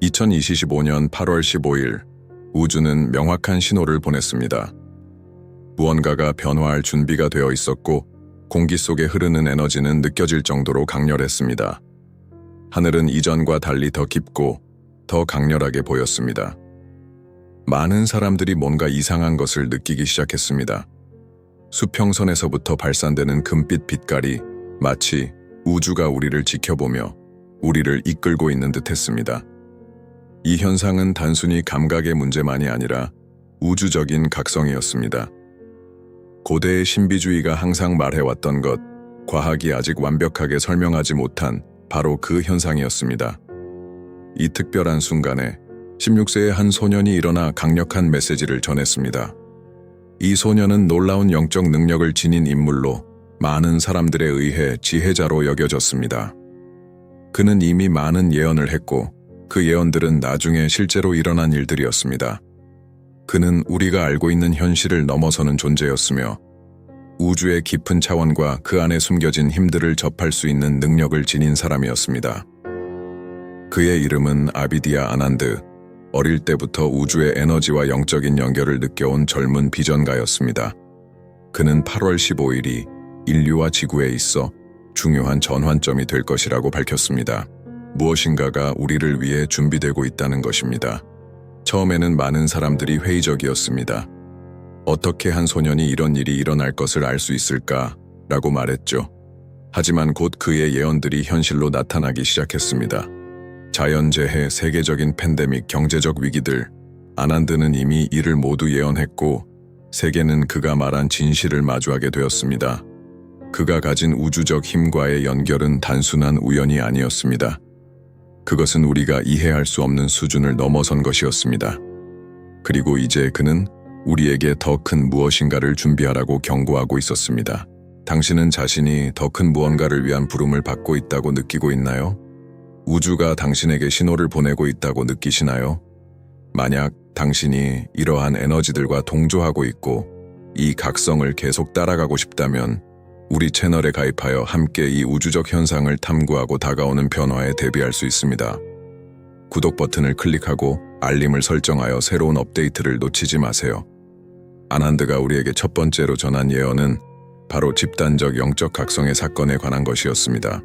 2025년 8월 15일 우주는 명확한 신호를 보냈습니다. 무언가가 변화할 준비가 되어 있었고 공기 속에 흐르는 에너지는 느껴질 정도로 강렬했습니다. 하늘은 이전과 달리 더 깊고 더 강렬하게 보였습니다. 많은 사람들이 뭔가 이상한 것을 느끼기 시작했습니다. 수평선에서부터 발산되는 금빛 빛깔이 마치 우주가 우리를 지켜보며 우리를 이끌고 있는 듯했습니다. 이 현상은 단순히 감각의 문제만이 아니라 우주적인 각성이었습니다. 고대의 신비주의가 항상 말해왔던 것, 과학이 아직 완벽하게 설명하지 못한 바로 그 현상이었습니다. 이 특별한 순간에 16세의 한 소년이 일어나 강력한 메시지를 전했습니다. 이 소년은 놀라운 영적 능력을 지닌 인물로 많은 사람들에 의해 지혜자로 여겨졌습니다. 그는 이미 많은 예언을 했고 그 예언들은 나중에 실제로 일어난 일들이었습니다. 그는 우리가 알고 있는 현실을 넘어서는 존재였으며 우주의 깊은 차원과 그 안에 숨겨진 힘들을 접할 수 있는 능력을 지닌 사람이었습니다. 그의 이름은 아비디아 아난드, 어릴 때부터 우주의 에너지와 영적인 연결을 느껴온 젊은 비전가였습니다. 그는 8월 15일이 인류와 지구에 있어 중요한 전환점이 될 것이라고 밝혔습니다. 무엇인가가 우리를 위해 준비되고 있다는 것입니다. 처음에는 많은 사람들이 회의적이었습니다. 어떻게 한 소년이 이런 일이 일어날 것을 알 수 있을까? 라고 말했죠. 하지만 곧 그의 예언들이 현실로 나타나기 시작했습니다. 자연재해, 세계적인 팬데믹, 경제적 위기들, 아난드는 이미 이를 모두 예언했고 세계는 그가 말한 진실을 마주하게 되었습니다. 그가 가진 우주적 힘과의 연결은 단순한 우연이 아니었습니다. 그것은 우리가 이해할 수 없는 수준을 넘어선 것이었습니다. 그리고 이제 그는 우리에게 더 큰 무엇인가를 준비하라고 경고하고 있었습니다. 당신은 자신이 더 큰 무언가를 위한 부름을 받고 있다고 느끼고 있나요? 우주가 당신에게 신호를 보내고 있다고 느끼시나요? 만약 당신이 이러한 에너지들과 동조하고 있고 이 각성을 계속 따라가고 싶다면 우리 채널에 가입하여 함께 이 우주적 현상을 탐구하고 다가오는 변화에 대비할 수 있습니다. 구독 버튼을 클릭하고 알림을 설정하여 새로운 업데이트를 놓치지 마세요. 아난드가 우리에게 첫 번째로 전한 예언은 바로 집단적 영적 각성의 사건에 관한 것이었습니다.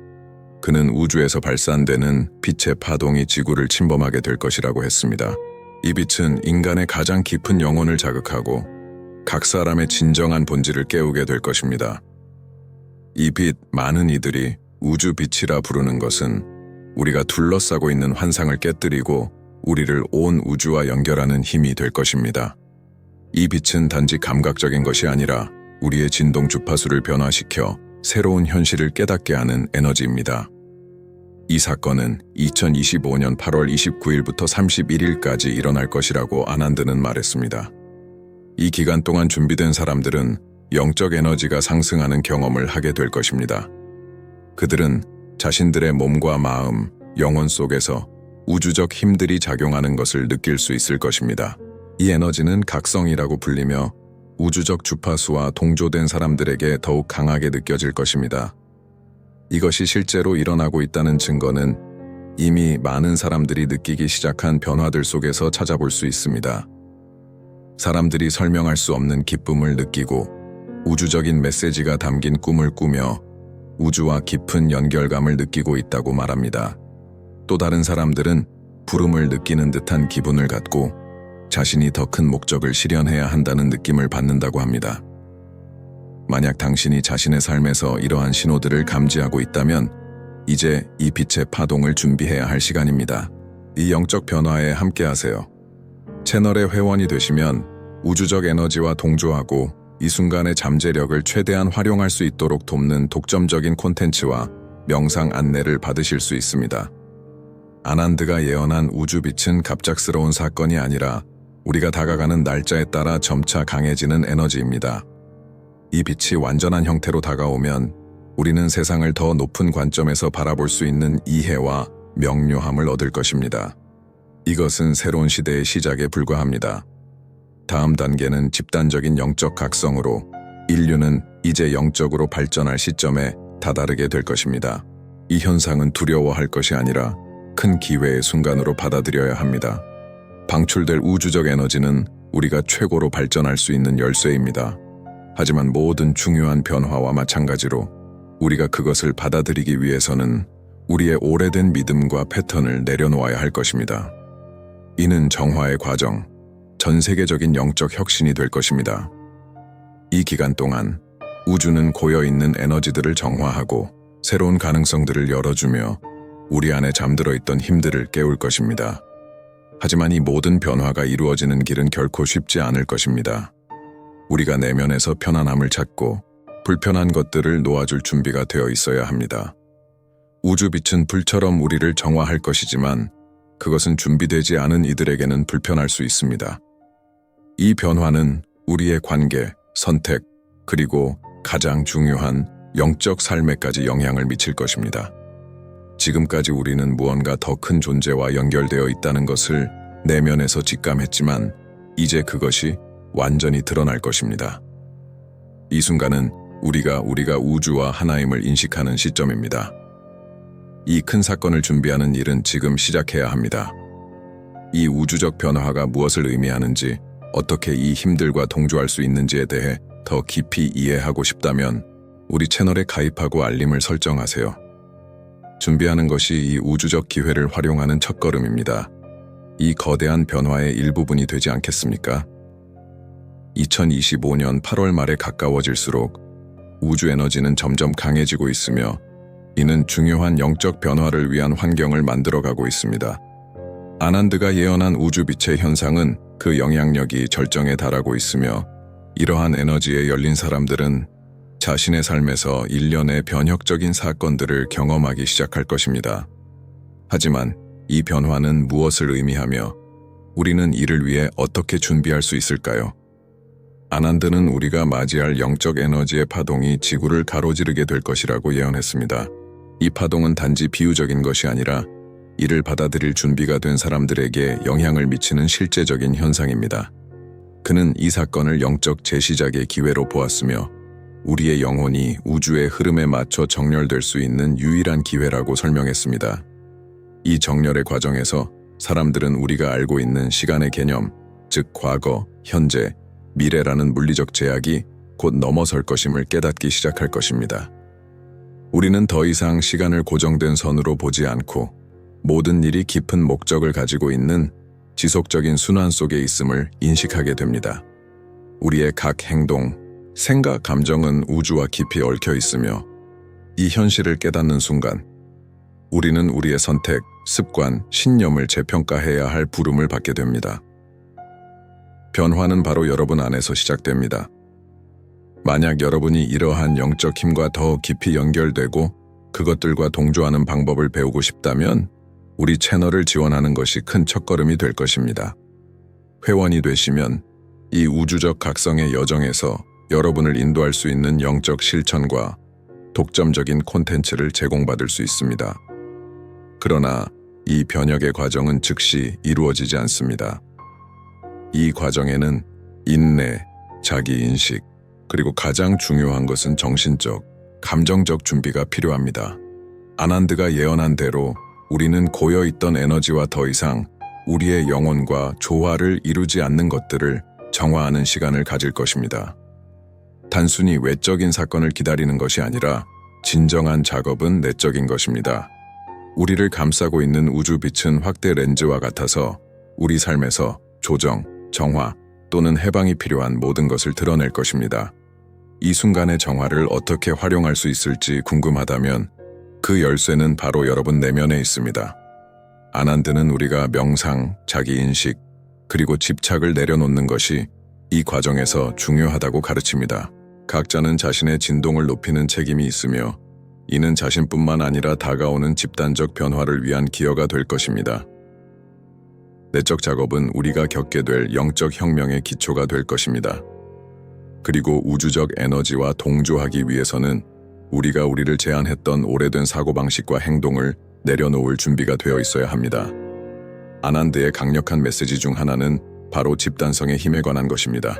그는 우주에서 발산되는 빛의 파동이 지구를 침범하게 될 것이라고 했습니다. 이 빛은 인간의 가장 깊은 영혼을 자극하고 각 사람의 진정한 본질을 깨우게 될 것입니다. 이 빛, 많은 이들이 우주 빛이라 부르는 것은 우리가 둘러싸고 있는 환상을 깨뜨리고 우리를 온 우주와 연결하는 힘이 될 것입니다. 이 빛은 단지 감각적인 것이 아니라 우리의 진동 주파수를 변화시켜 새로운 현실을 깨닫게 하는 에너지입니다. 이 사건은 2025년 8월 29일부터 31일까지 일어날 것이라고 아난드는 말했습니다. 이 기간 동안 준비된 사람들은 영적 에너지가 상승하는 경험을 하게 될 것입니다. 그들은 자신들의 몸과 마음, 영혼 속에서 우주적 힘들이 작용하는 것을 느낄 수 있을 것입니다. 이 에너지는 각성이라고 불리며 우주적 주파수와 동조된 사람들에게 더욱 강하게 느껴질 것입니다. 이것이 실제로 일어나고 있다는 증거는 이미 많은 사람들이 느끼기 시작한 변화들 속에서 찾아볼 수 있습니다. 사람들이 설명할 수 없는 기쁨을 느끼고 우주적인 메시지가 담긴 꿈을 꾸며 우주와 깊은 연결감을 느끼고 있다고 말합니다. 또 다른 사람들은 부름을 느끼는 듯한 기분을 갖고 자신이 더 큰 목적을 실현해야 한다는 느낌을 받는다고 합니다. 만약 당신이 자신의 삶에서 이러한 신호들을 감지하고 있다면 이제 이 빛의 파동을 준비해야 할 시간입니다. 이 영적 변화에 함께하세요. 채널의 회원이 되시면 우주적 에너지와 동조하고 이 순간의 잠재력을 최대한 활용할 수 있도록 돕는 독점적인 콘텐츠와 명상 안내를 받으실 수 있습니다. 아난드가 예언한 우주빛은 갑작스러운 사건이 아니라 우리가 다가가는 날짜에 따라 점차 강해지는 에너지입니다. 이 빛이 완전한 형태로 다가오면 우리는 세상을 더 높은 관점에서 바라볼 수 있는 이해와 명료함을 얻을 것입니다. 이것은 새로운 시대의 시작에 불과합니다. 다음 단계는 집단적인 영적 각성으로 인류는 이제 영적으로 발전할 시점에 다다르게 될 것입니다. 이 현상은 두려워할 것이 아니라 큰 기회의 순간으로 받아들여야 합니다. 방출될 우주적 에너지는 우리가 최고로 발전할 수 있는 열쇠입니다. 하지만 모든 중요한 변화와 마찬가지로 우리가 그것을 받아들이기 위해서는 우리의 오래된 믿음과 패턴을 내려놓아야 할 것입니다. 이는 정화의 과정, 전 세계적인 영적 혁신이 될 것입니다. 이 기간 동안 우주는 고여있는 에너지들을 정화하고 새로운 가능성들을 열어주며 우리 안에 잠들어 있던 힘들을 깨울 것입니다. 하지만 이 모든 변화가 이루어지는 길은 결코 쉽지 않을 것입니다. 우리가 내면에서 편안함을 찾고 불편한 것들을 놓아줄 준비가 되어 있어야 합니다. 우주빛은 불처럼 우리를 정화할 것이지만 그것은 준비되지 않은 이들에게는 불편할 수 있습니다. 이 변화는 우리의 관계, 선택, 그리고 가장 중요한 영적 삶에까지 영향을 미칠 것입니다. 지금까지 우리는 무언가 더 큰 존재와 연결되어 있다는 것을 내면에서 직감했지만 이제 그것이 완전히 드러날 것입니다. 이 순간은 우리가 우주와 하나임을 인식하는 시점입니다. 이 큰 사건을 준비하는 일은 지금 시작해야 합니다. 이 우주적 변화가 무엇을 의미하는지, 어떻게 이 힘들과 동조할 수 있는지에 대해 더 깊이 이해하고 싶다면 우리 채널에 가입하고 알림을 설정하세요. 준비하는 것이 이 우주적 기회를 활용하는 첫걸음입니다. 이 거대한 변화의 일부분이 되지 않겠습니까? 2025년 8월 말에 가까워질수록 우주 에너지는 점점 강해지고 있으며 이는 중요한 영적 변화를 위한 환경을 만들어가고 있습니다. 아난드가 예언한 우주빛의 현상은 그 영향력이 절정에 달하고 있으며 이러한 에너지에 열린 사람들은 자신의 삶에서 일련의 변혁적인 사건들을 경험하기 시작할 것입니다. 하지만 이 변화는 무엇을 의미하며 우리는 이를 위해 어떻게 준비할 수 있을까요? 아난드는 우리가 맞이할 영적 에너지의 파동이 지구를 가로지르게 될 것이라고 예언했습니다. 이 파동은 단지 비유적인 것이 아니라 이를 받아들일 준비가 된 사람들에게 영향을 미치는 실제적인 현상입니다. 그는 이 사건을 영적 재시작의 기회로 보았으며 우리의 영혼이 우주의 흐름에 맞춰 정렬될 수 있는 유일한 기회라고 설명했습니다. 이 정렬의 과정에서 사람들은 우리가 알고 있는 시간의 개념, 즉 과거, 현재, 미래라는 물리적 제약이 곧 넘어설 것임을 깨닫기 시작할 것입니다. 우리는 더 이상 시간을 고정된 선으로 보지 않고 모든 일이 깊은 목적을 가지고 있는 지속적인 순환 속에 있음을 인식하게 됩니다. 우리의 각 행동, 생각, 감정은 우주와 깊이 얽혀 있으며 이 현실을 깨닫는 순간 우리는 우리의 선택, 습관, 신념을 재평가해야 할 부름을 받게 됩니다. 변화는 바로 여러분 안에서 시작됩니다. 만약 여러분이 이러한 영적 힘과 더 깊이 연결되고 그것들과 동조하는 방법을 배우고 싶다면 우리 채널을 지원하는 것이 큰 첫걸음이 될 것입니다. 회원이 되시면 이 우주적 각성의 여정에서 여러분을 인도할 수 있는 영적 실천과 독점적인 콘텐츠를 제공받을 수 있습니다. 그러나 이 변혁의 과정은 즉시 이루어지지 않습니다. 이 과정에는 인내, 자기인식, 그리고 가장 중요한 것은 정신적, 감정적 준비가 필요합니다. 아난드가 예언한 대로 우리는 고여있던 에너지와 더 이상 우리의 영혼과 조화를 이루지 않는 것들을 정화하는 시간을 가질 것입니다. 단순히 외적인 사건을 기다리는 것이 아니라 진정한 작업은 내적인 것입니다. 우리를 감싸고 있는 우주빛은 확대 렌즈와 같아서 우리 삶에서 조정, 정화 또는 해방이 필요한 모든 것을 드러낼 것입니다. 이 순간의 정화를 어떻게 활용할 수 있을지 궁금하다면 그 열쇠는 바로 여러분 내면에 있습니다. 아난드는 우리가 명상, 자기인식, 그리고 집착을 내려놓는 것이 이 과정에서 중요하다고 가르칩니다. 각자는 자신의 진동을 높이는 책임이 있으며 이는 자신뿐만 아니라 다가오는 집단적 변화를 위한 기여가 될 것입니다. 내적 작업은 우리가 겪게 될 영적 혁명의 기초가 될 것입니다. 그리고 우주적 에너지와 동조하기 위해서는 우리가 우리를 제한했던 오래된 사고방식과 행동을 내려놓을 준비가 되어 있어야 합니다. 아난드의 강력한 메시지 중 하나는 바로 집단성의 힘에 관한 것입니다.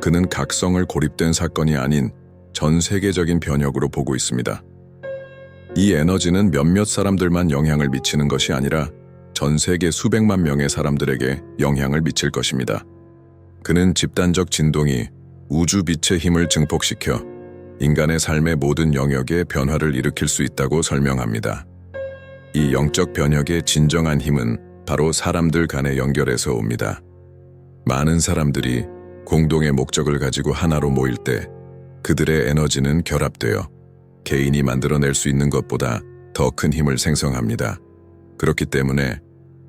그는 각성을 고립된 사건이 아닌 전 세계적인 변혁으로 보고 있습니다. 이 에너지는 몇몇 사람들만 영향을 미치는 것이 아니라 전 세계 수백만 명의 사람들에게 영향을 미칠 것입니다. 그는 집단적 진동이 우주 빛의 힘을 증폭시켜 인간의 삶의 모든 영역에 변화를 일으킬 수 있다고 설명합니다. 이 영적 변혁의 진정한 힘은 바로 사람들 간의 연결에서 옵니다. 많은 사람들이 공동의 목적을 가지고 하나로 모일 때 그들의 에너지는 결합되어 개인이 만들어낼 수 있는 것보다 더 큰 힘을 생성합니다. 그렇기 때문에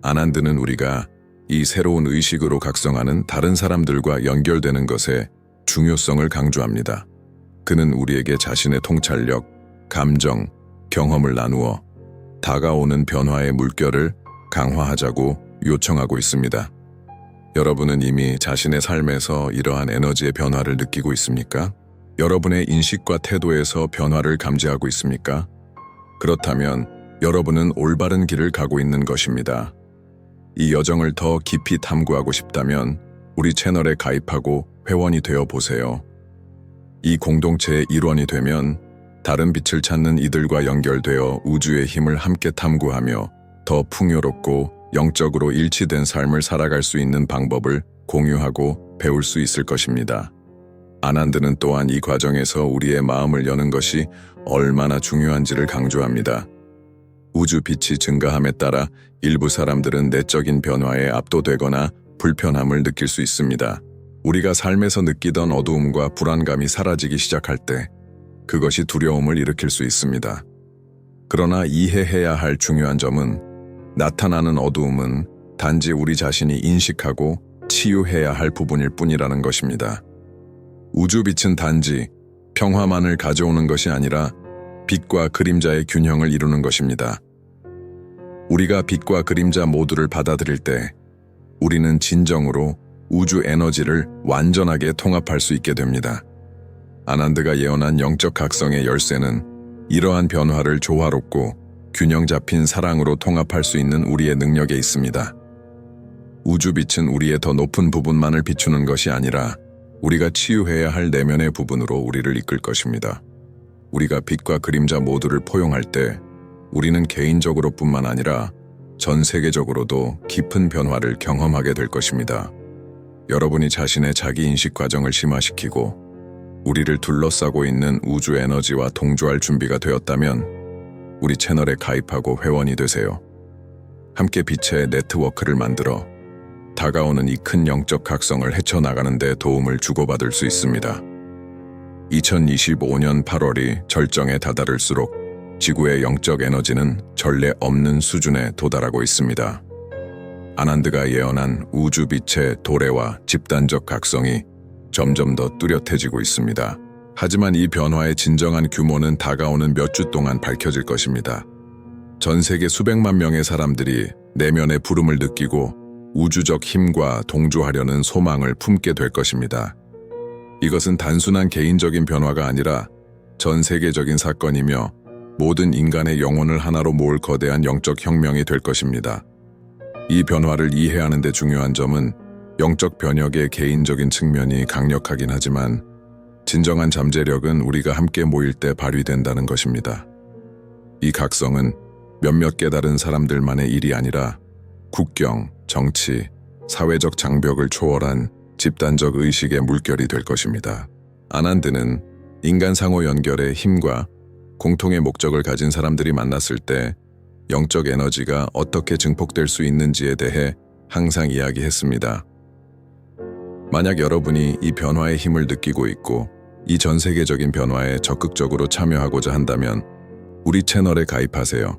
아난드는 우리가 이 새로운 의식으로 각성하는 다른 사람들과 연결되는 것의 중요성을 강조합니다. 그는 우리에게 자신의 통찰력, 감정, 경험을 나누어 다가오는 변화의 물결을 강화하자고 요청하고 있습니다. 여러분은 이미 자신의 삶에서 이러한 에너지의 변화를 느끼고 있습니까? 여러분의 인식과 태도에서 변화를 감지하고 있습니까? 그렇다면 여러분은 올바른 길을 가고 있는 것입니다. 이 여정을 더 깊이 탐구하고 싶다면 우리 채널에 가입하고 회원이 되어 보세요. 이 공동체의 일원이 되면 다른 빛을 찾는 이들과 연결되어 우주의 힘을 함께 탐구하며 더 풍요롭고 영적으로 일치된 삶을 살아갈 수 있는 방법을 공유하고 배울 수 있을 것입니다. 아난드는 또한 이 과정에서 우리의 마음을 여는 것이 얼마나 중요한지를 강조합니다. 우주 빛이 증가함에 따라 일부 사람들은 내적인 변화에 압도되거나 불편함을 느낄 수 있습니다. 우리가 삶에서 느끼던 어두움과 불안감이 사라지기 시작할 때 그것이 두려움을 일으킬 수 있습니다. 그러나 이해해야 할 중요한 점은 나타나는 어두움은 단지 우리 자신이 인식하고 치유해야 할 부분일 뿐이라는 것입니다. 우주 빛은 단지 평화만을 가져오는 것이 아니라 빛과 그림자의 균형을 이루는 것입니다. 우리가 빛과 그림자 모두를 받아들일 때 우리는 진정으로 우주 에너지를 완전하게 통합할 수 있게 됩니다. 아난드가 예언한 영적 각성의 열쇠는 이러한 변화를 조화롭고 균형 잡힌 사랑으로 통합할 수 있는 우리의 능력에 있습니다. 우주 빛은 우리의 더 높은 부분만을 비추는 것이 아니라 우리가 치유해야 할 내면의 부분으로 우리를 이끌 것입니다. 우리가 빛과 그림자 모두를 포용할 때 우리는 개인적으로뿐만 아니라 전 세계적으로도 깊은 변화를 경험하게 될 것입니다. 여러분이 자신의 자기인식 과정을 심화시키고 우리를 둘러싸고 있는 우주 에너지와 동조할 준비가 되었다면 우리 채널에 가입하고 회원이 되세요. 함께 빛의 네트워크를 만들어 다가오는 이 큰 영적 각성을 헤쳐나가는 데 도움을 주고받을 수 있습니다. 2025년 8월이 절정에 다다를수록 지구의 영적 에너지는 전례 없는 수준에 도달하고 있습니다. 아난드가 예언한 우주 빛의 도래와 집단적 각성이 점점 더 뚜렷해지고 있습니다. 하지만 이 변화의 진정한 규모는 다가오는 몇 주 동안 밝혀질 것입니다. 전 세계 수백만 명의 사람들이 내면의 부름을 느끼고 우주적 힘과 동조하려는 소망을 품게 될 것입니다. 이것은 단순한 개인적인 변화가 아니라 전 세계적인 사건이며 모든 인간의 영혼을 하나로 모을 거대한 영적 혁명이 될 것입니다. 이 변화를 이해하는 데 중요한 점은 영적 변혁의 개인적인 측면이 강력하긴 하지만 진정한 잠재력은 우리가 함께 모일 때 발휘된다는 것입니다. 이 각성은 몇몇 깨달은 사람들만의 일이 아니라 국경, 정치, 사회적 장벽을 초월한 집단적 의식의 물결이 될 것입니다. 아난드는 인간 상호 연결의 힘과 공통의 목적을 가진 사람들이 만났을 때 영적 에너지가 어떻게 증폭될 수 있는지에 대해 항상 이야기했습니다. 만약 여러분이 이 변화의 힘을 느끼고 있고 이 전 세계적인 변화에 적극적으로 참여하고자 한다면 우리 채널에 가입하세요.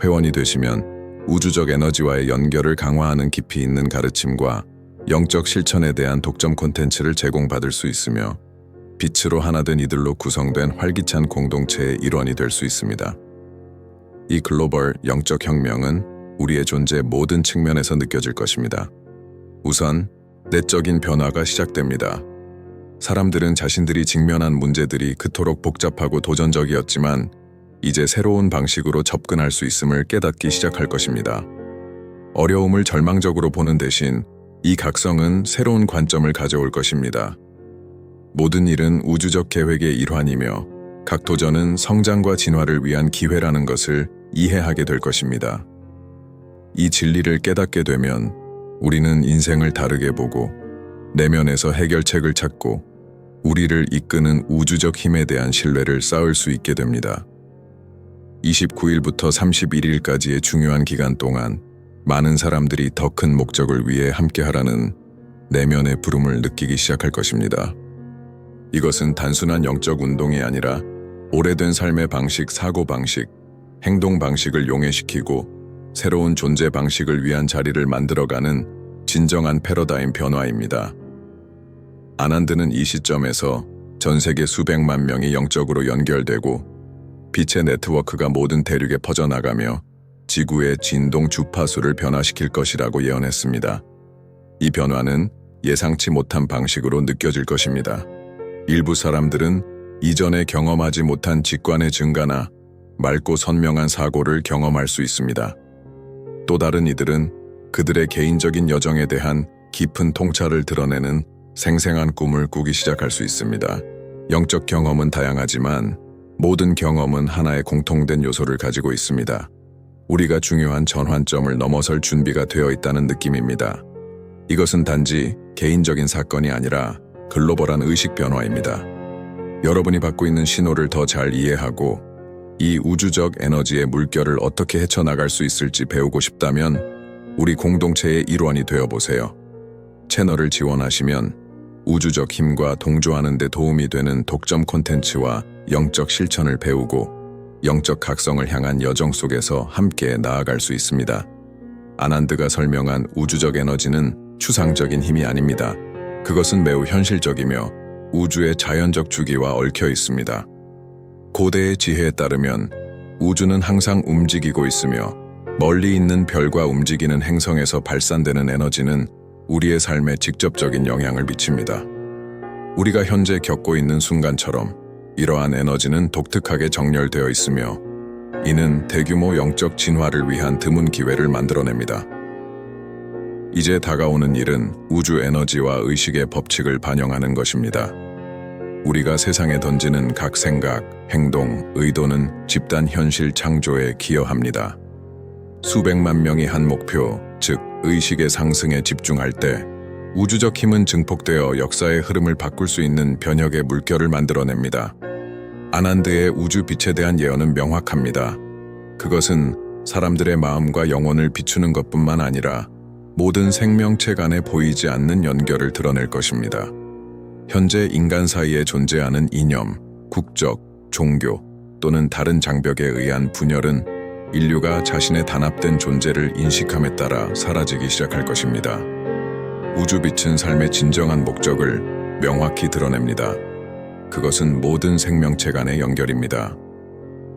회원이 되시면 우주적 에너지와의 연결을 강화하는 깊이 있는 가르침과 영적 실천에 대한 독점 콘텐츠를 제공받을 수 있으며 빛으로 하나 된 이들로 구성된 활기찬 공동체의 일원이 될 수 있습니다. 이 글로벌 영적 혁명은 우리의 존재 모든 측면에서 느껴질 것입니다. 우선 내적인 변화가 시작됩니다. 사람들은 자신들이 직면한 문제들이 그토록 복잡하고 도전적이었지만 이제 새로운 방식으로 접근할 수 있음을 깨닫기 시작할 것입니다. 어려움을 절망적으로 보는 대신 이 각성은 새로운 관점을 가져올 것입니다. 모든 일은 우주적 계획의 일환이며 각 도전은 성장과 진화를 위한 기회라는 것을 이해하게 될 것입니다. 이 진리를 깨닫게 되면 우리는 인생을 다르게 보고 내면에서 해결책을 찾고 우리를 이끄는 우주적 힘에 대한 신뢰를 쌓을 수 있게 됩니다. 29일부터 31일까지의 중요한 기간 동안 많은 사람들이 더 큰 목적을 위해 함께하라는 내면의 부름을 느끼기 시작할 것입니다. 이것은 단순한 영적 운동이 아니라 오래된 삶의 방식, 사고방식, 행동 방식을 용해시키고 새로운 존재 방식을 위한 자리를 만들어가는 진정한 패러다임 변화입니다. 아난드는 이 시점에서 전 세계 수백만 명이 영적으로 연결되고 빛의 네트워크가 모든 대륙에 퍼져나가며 지구의 진동 주파수를 변화시킬 것이라고 예언했습니다. 이 변화는 예상치 못한 방식으로 느껴질 것입니다. 일부 사람들은 이전에 경험하지 못한 직관의 증가나 맑고 선명한 사고를 경험할 수 있습니다. 또 다른 이들은 그들의 개인적인 여정에 대한 깊은 통찰을 드러내는 생생한 꿈을 꾸기 시작할 수 있습니다. 영적 경험은 다양하지만 모든 경험은 하나의 공통된 요소를 가지고 있습니다. 우리가 중요한 전환점을 넘어설 준비가 되어 있다는 느낌입니다. 이것은 단지 개인적인 사건이 아니라 글로벌한 의식 변화입니다. 여러분이 받고 있는 신호를 더 잘 이해하고 이 우주적 에너지의 물결을 어떻게 헤쳐나갈 수 있을지 배우고 싶다면 우리 공동체의 일원이 되어보세요. 채널을 지원하시면 우주적 힘과 동조하는 데 도움이 되는 독점 콘텐츠와 영적 실천을 배우고 영적 각성을 향한 여정 속에서 함께 나아갈 수 있습니다. 아난드가 설명한 우주적 에너지는 추상적인 힘이 아닙니다. 그것은 매우 현실적이며 우주의 자연적 주기와 얽혀 있습니다. 고대의 지혜에 따르면 우주는 항상 움직이고 있으며 멀리 있는 별과 움직이는 행성에서 발산되는 에너지는 우리의 삶에 직접적인 영향을 미칩니다. 우리가 현재 겪고 있는 순간처럼 이러한 에너지는 독특하게 정렬되어 있으며 이는 대규모 영적 진화를 위한 드문 기회를 만들어냅니다. 이제 다가오는 일은 우주 에너지와 의식의 법칙을 반영하는 것입니다. 우리가 세상에 던지는 각 생각, 행동, 의도는 집단 현실 창조에 기여합니다. 수백만 명이 한 목표, 즉 의식의 상승에 집중할 때 우주적 힘은 증폭되어 역사의 흐름을 바꿀 수 있는 변혁의 물결을 만들어냅니다. 아난드의 우주 빛에 대한 예언은 명확합니다. 그것은 사람들의 마음과 영혼을 비추는 것뿐만 아니라 모든 생명체 간에 보이지 않는 연결을 드러낼 것입니다. 현재 인간 사이에 존재하는 이념, 국적, 종교 또는 다른 장벽에 의한 분열은 인류가 자신의 단합된 존재를 인식함에 따라 사라지기 시작할 것입니다. 우주빛은 삶의 진정한 목적을 명확히 드러냅니다. 그것은 모든 생명체 간의 연결입니다.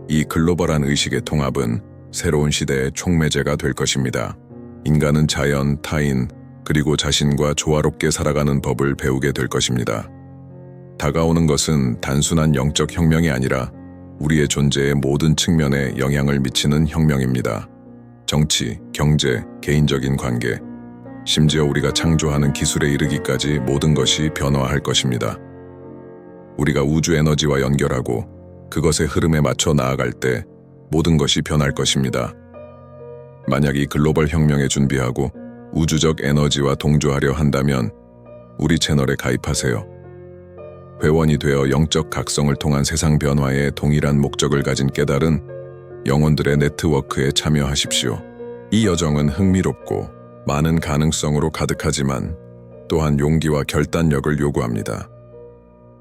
이 글로벌한 의식의 통합은 새로운 시대의 촉매제가 될 것입니다. 인간은 자연, 타인, 그리고 자신과 조화롭게 살아가는 법을 배우게 될 것입니다. 다가오는 것은 단순한 영적 혁명이 아니라 우리의 존재의 모든 측면에 영향을 미치는 혁명입니다. 정치, 경제, 개인적인 관계, 심지어 우리가 창조하는 기술에 이르기까지 모든 것이 변화할 것입니다. 우리가 우주 에너지와 연결하고 그것의 흐름에 맞춰 나아갈 때 모든 것이 변할 것입니다. 만약 이 글로벌 혁명에 준비하고 우주적 에너지와 동조하려 한다면 우리 채널에 가입하세요. 회원이 되어 영적 각성을 통한 세상 변화에 동일한 목적을 가진 깨달은 영혼들의 네트워크에 참여하십시오. 이 여정은 흥미롭고 많은 가능성으로 가득하지만 또한 용기와 결단력을 요구합니다.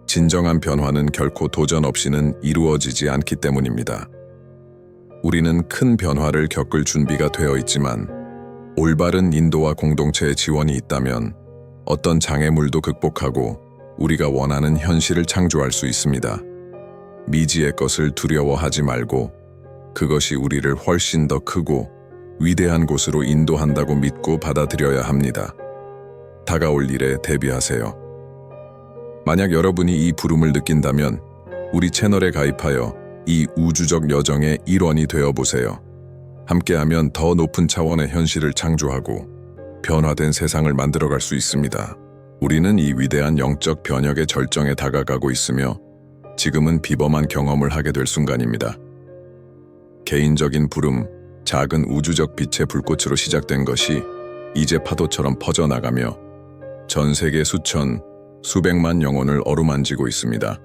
진정한 변화는 결코 도전 없이는 이루어지지 않기 때문입니다. 우리는 큰 변화를 겪을 준비가 되어 있지만 올바른 인도와 공동체의 지원이 있다면 어떤 장애물도 극복하고 우리가 원하는 현실을 창조할 수 있습니다. 미지의 것을 두려워하지 말고 그것이 우리를 훨씬 더 크고 위대한 곳으로 인도한다고 믿고 받아들여야 합니다. 다가올 일에 대비하세요. 만약 여러분이 이 부름을 느낀다면 우리 채널에 가입하여 이 우주적 여정의 일원이 되어보세요. 함께하면 더 높은 차원의 현실을 창조하고 변화된 세상을 만들어갈 수 있습니다. 우리는 이 위대한 영적 변혁의 절정에 다가가고 있으며 지금은 비범한 경험을 하게 될 순간입니다. 개인적인 부름, 작은 우주적 빛의 불꽃으로 시작된 것이 이제 파도처럼 퍼져나가며 전 세계 수천, 수백만 영혼을 어루만지고 있습니다.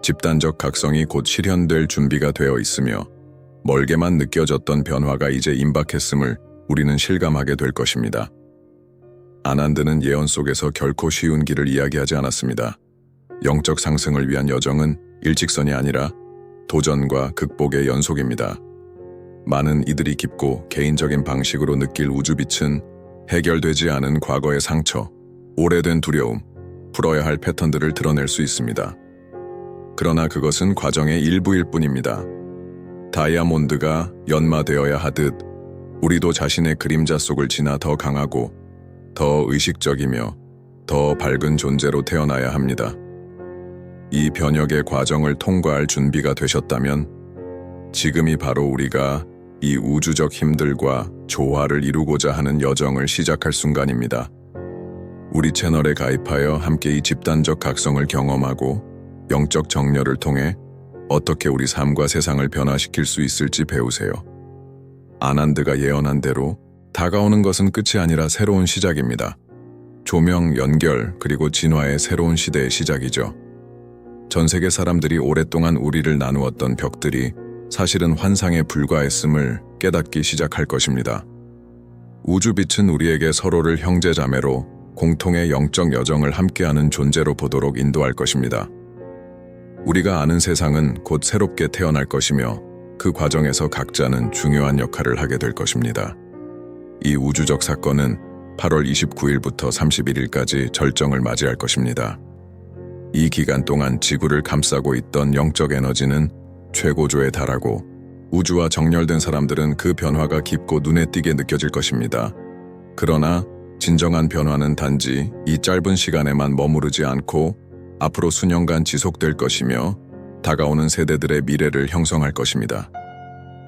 집단적 각성이 곧 실현될 준비가 되어 있으며 멀게만 느껴졌던 변화가 이제 임박했음을 우리는 실감하게 될 것입니다. 아난드는 예언 속에서 결코 쉬운 길을 이야기하지 않았습니다. 영적 상승을 위한 여정은 일직선이 아니라 도전과 극복의 연속입니다. 많은 이들이 깊고 개인적인 방식으로 느낄 우주빛은 해결되지 않은 과거의 상처, 오래된 두려움, 풀어야 할 패턴들을 드러낼 수 있습니다. 그러나 그것은 과정의 일부일 뿐입니다. 다이아몬드가 연마되어야 하듯 우리도 자신의 그림자 속을 지나 더 강하고 더 의식적이며 더 밝은 존재로 태어나야 합니다. 이 변혁의 과정을 통과할 준비가 되셨다면 지금이 바로 우리가 이 우주적 힘들과 조화를 이루고자 하는 여정을 시작할 순간입니다. 우리 채널에 가입하여 함께 이 집단적 각성을 경험하고 영적 정렬을 통해 어떻게 우리 삶과 세상을 변화시킬 수 있을지 배우세요. 아난드가 예언한 대로 다가오는 것은 끝이 아니라 새로운 시작입니다. 조명, 연결, 그리고 진화의 새로운 시대의 시작이죠. 전 세계 사람들이 오랫동안 우리를 나누었던 벽들이 사실은 환상에 불과했음을 깨닫기 시작할 것입니다. 우주빛은 우리에게 서로를 형제자매로 공통의 영적 여정을 함께하는 존재로 보도록 인도할 것입니다. 우리가 아는 세상은 곧 새롭게 태어날 것이며 그 과정에서 각자는 중요한 역할을 하게 될 것입니다. 이 우주적 사건은 8월 29일부터 31일까지 절정을 맞이할 것입니다. 이 기간 동안 지구를 감싸고 있던 영적 에너지는 최고조에 달하고 우주와 정렬된 사람들은 그 변화가 깊고 눈에 띄게 느껴질 것입니다. 그러나 진정한 변화는 단지 이 짧은 시간에만 머무르지 않고 앞으로 수년간 지속될 것이며 다가오는 세대들의 미래를 형성할 것입니다.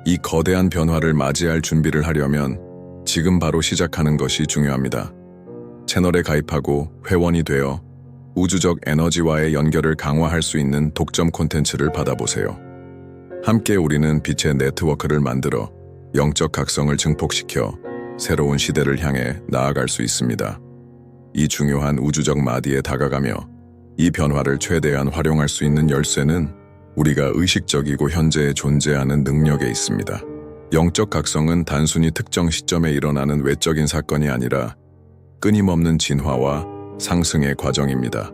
이 거대한 변화를 맞이할 준비를 하려면 지금 바로 시작하는 것이 중요합니다. 채널에 가입하고 회원이 되어 우주적 에너지와의 연결을 강화할 수 있는 독점 콘텐츠를 받아보세요. 함께 우리는 빛의 네트워크를 만들어 영적 각성을 증폭시켜 새로운 시대를 향해 나아갈 수 있습니다. 이 중요한 우주적 마디에 다가가며 이 변화를 최대한 활용할 수 있는 열쇠는 우리가 의식적이고 현재에 존재하는 능력에 있습니다. 영적 각성은 단순히 특정 시점에 일어나는 외적인 사건이 아니라 끊임없는 진화와 상승의 과정입니다.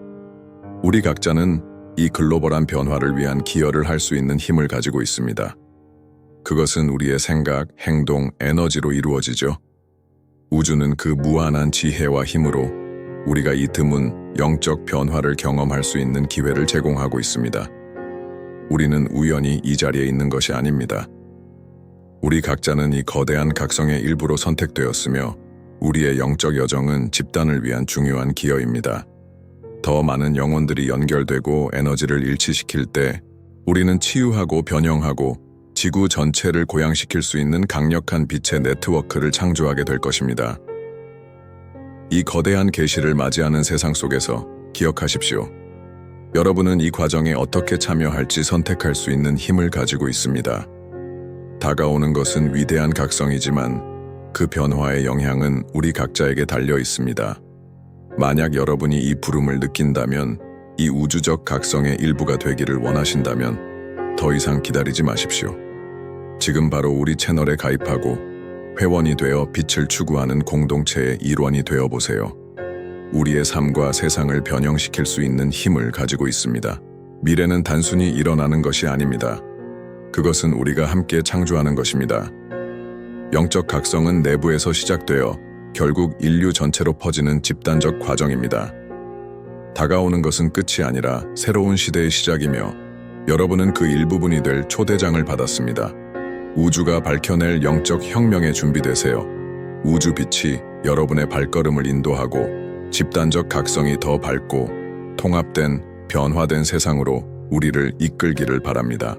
우리 각자는 이 글로벌한 변화를 위한 기여를 할 수 있는 힘을 가지고 있습니다. 그것은 우리의 생각, 행동, 에너지로 이루어지죠. 우주는 그 무한한 지혜와 힘으로 우리가 이 드문 영적 변화를 경험할 수 있는 기회를 제공하고 있습니다. 우리는 우연히 이 자리에 있는 것이 아닙니다. 우리 각자는 이 거대한 각성의 일부로 선택되었으며 우리의 영적 여정은 집단을 위한 중요한 기여입니다. 더 많은 영혼들이 연결되고 에너지를 일치시킬 때 우리는 치유하고 변형하고 지구 전체를 고양시킬 수 있는 강력한 빛의 네트워크를 창조하게 될 것입니다. 이 거대한 계시를 맞이하는 세상 속에서 기억하십시오. 여러분은 이 과정에 어떻게 참여할지 선택할 수 있는 힘을 가지고 있습니다. 다가오는 것은 위대한 각성이지만 그 변화의 영향은 우리 각자에게 달려 있습니다. 만약 여러분이 이 부름을 느낀다면, 이 우주적 각성의 일부가 되기를 원하신다면 더 이상 기다리지 마십시오. 지금 바로 우리 채널에 가입하고 회원이 되어 빛을 추구하는 공동체의 일원이 되어보세요. 우리의 삶과 세상을 변형시킬 수 있는 힘을 가지고 있습니다. 미래는 단순히 일어나는 것이 아닙니다. 그것은 우리가 함께 창조하는 것입니다. 영적 각성은 내부에서 시작되어 결국 인류 전체로 퍼지는 집단적 과정입니다. 다가오는 것은 끝이 아니라 새로운 시대의 시작이며 여러분은 그 일부분이 될 초대장을 받았습니다. 우주가 밝혀낼 영적 혁명에 준비되세요. 우주 빛이 여러분의 발걸음을 인도하고 집단적 각성이 더 밝고 통합된 변화된 세상으로 우리를 이끌기를 바랍니다.